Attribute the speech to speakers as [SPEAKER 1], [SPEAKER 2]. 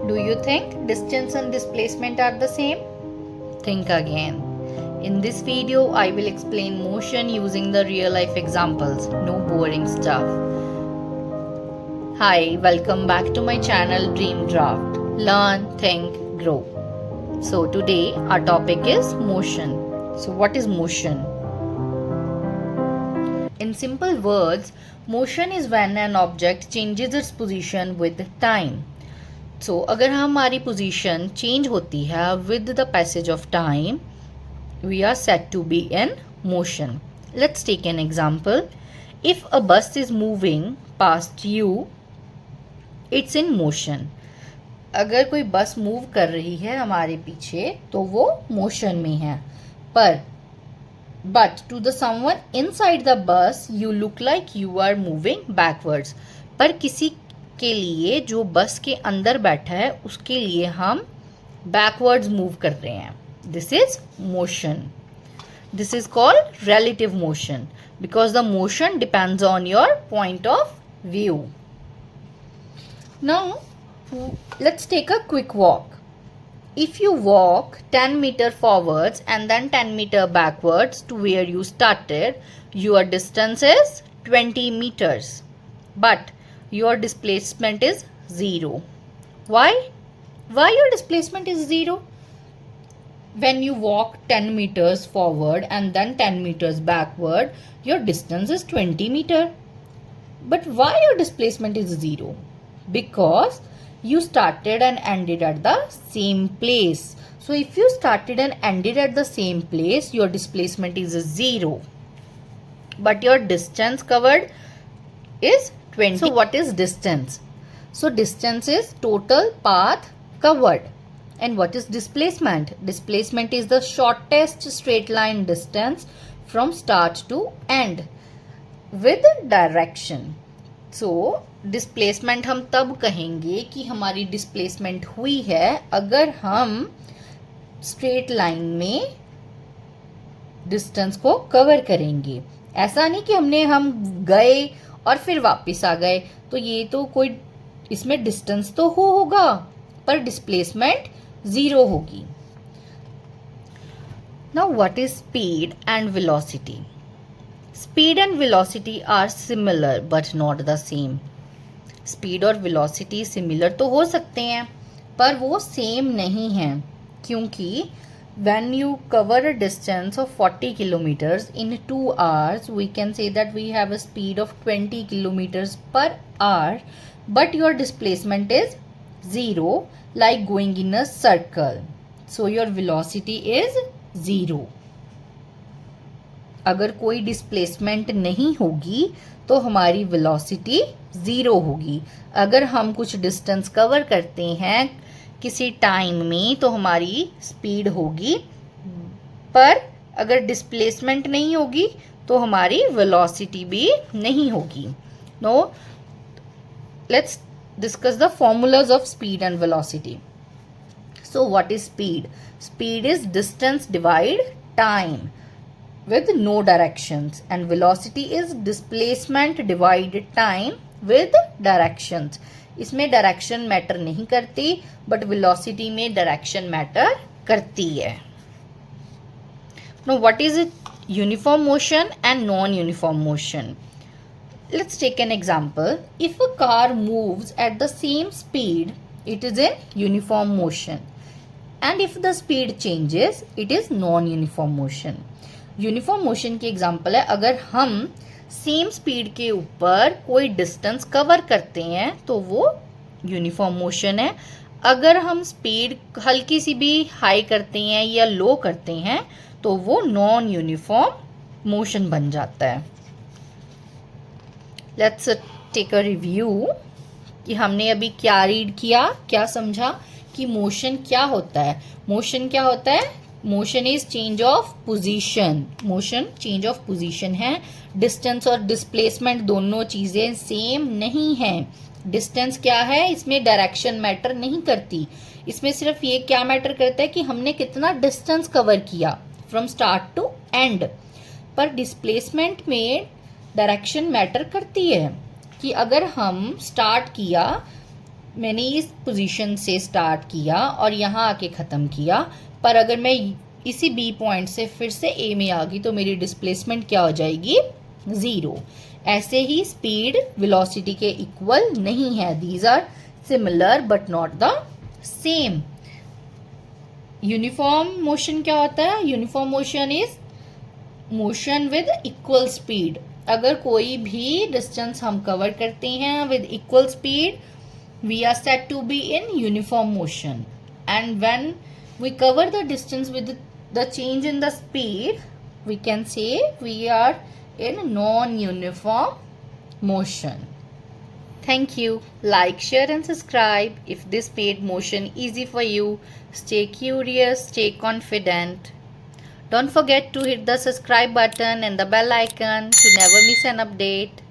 [SPEAKER 1] Do you think distance and displacement are the same? Think again. In this video, I will explain motion using the real life examples, no boring stuff. Hi, welcome back to my channel Dream Draft. Learn, think, grow. So today our topic is motion. So what is motion? In simple words, motion is when an object changes its position with time. So अगर हमारी position change होती है with the passage of time, we are said to be in motion. Let's take an example. If a bus is moving past you, it's in motion. अगर कोई बस move कर रही है हमारे पीछे तो वो मोशन में है. But to the someone inside the bus, you look like you are moving backwards. पर किसी के लिए जो बस के अंदर बैठा है उसके लिए हम backwards मूव कर रहे हैं. This is motion. This is called relative motion because the motion depends on your point of view. Now, let's take a quick walk. If you walk 10 meter forwards and then 10 meter backwards to where you started, your distance is 20 meters. But your displacement is 0. Why? Why your displacement is 0? When you walk 10 meters forward and then 10 meters backward, your distance is 20 meter. But why your displacement is 0? Because you started and ended at the same place. So if you started and ended at the same place, your displacement is 0. But your distance covered is 20. So what is distance? So distance is total path covered. And what is displacement? Displacement is the shortest straight line distance from start to end with direction. So displacement हम तब कहेंगे कि हमारी displacement हुई है अगर हम straight line में डिस्टेंस को कवर करेंगे. ऐसा नहीं कि हम गए और फिर वापस आ गए, तो ये तो कोई इसमें डिस्टेंस तो होगा पर डिस्प्लेसमेंट 0 होगी. Now what is speed and velocity? Speed and velocity are similar but not the same. Speed और वेलोसिटी सिमिलर तो हो सकते हैं पर वो सेम नहीं हैं, क्योंकि when you cover a distance of 40 kilometers in 2 hours, we can say that we have a speed of 20 kilometers per hour, but your displacement is 0, like going in a circle. So your velocity is 0. अगर कोई displacement नहीं होगी तो हमारी velocity 0 होगी. अगर हम कुछ डिस्टेंस कवर करते हैं किसी टाइम में तो हमारी स्पीड होगी, पर अगर डिस्प्लेसमेंट नहीं होगी तो हमारी वेलोसिटी भी नहीं होगी. No, let's discuss the formulas of speed and velocity. So what is speed? Speed is distance divide time with no directions, and velocity is displacement divide time with directions. इसमें direction matter नहीं करती but velocity में direction matter करती है. Now what is it? Uniform motion and non-uniform motion. Let's take an example. If a car moves at the same speed, it is in uniform motion, and if the speed changes, it is non-uniform motion. Uniform motion की example है अगर हम same speed के ऊपर कोई distance cover करते हैं तो वो यूनिफॉर्म मोशन है. अगर हम स्पीड हल्की सी भी हाई करते हैं या लो करते हैं तो वो नॉन यूनिफॉर्म मोशन बन जाता है. लेट्स टेक अ रिव्यू कि हमने अभी क्या रीड किया, क्या समझा कि मोशन क्या होता है. मोशन क्या होता है? Motion is change of position. Motion change of position है. डिस्टेंस और डिस्प्लेसमेंट दोनों चीजें सेम नहीं हैं. डिस्टेंस क्या है? इसमें डायरेक्शन मैटर नहीं करती. इसमें सिर्फ ये क्या मैटर करता है कि हमने कितना डिस्टेंस कवर किया फ्रॉम स्टार्ट टू एंड. पर डिस्प्लेसमेंट में डायरेक्शन मैटर करती है कि अगर हम स्टार्ट किया मैंने इस पोजीशन से स्टार्ट किया और यहाँ आके ख़त्म किया, पर अगर मैं इसी बी पॉइंट से फिर से ए में आ गई तो मेरी डिस्प्लेसमेंट क्या हो जाएगी, 0। ऐसे ही स्पीड वेलोसिटी के इक्वल नहीं है, these are similar but not the same. Uniform motion क्या होता है, uniform motion is motion with equal speed. अगर कोई भी डिस्टेंस हम कवर करते हैं with equal speed, we are said to be in uniform motion, and when we cover the distance with the change in the speed, we can say we are in non-uniform motion. Thank you. Like, share and subscribe if this made motion easy for you. Stay curious, stay confident. Don't forget to hit the subscribe button and the bell icon to never miss an update.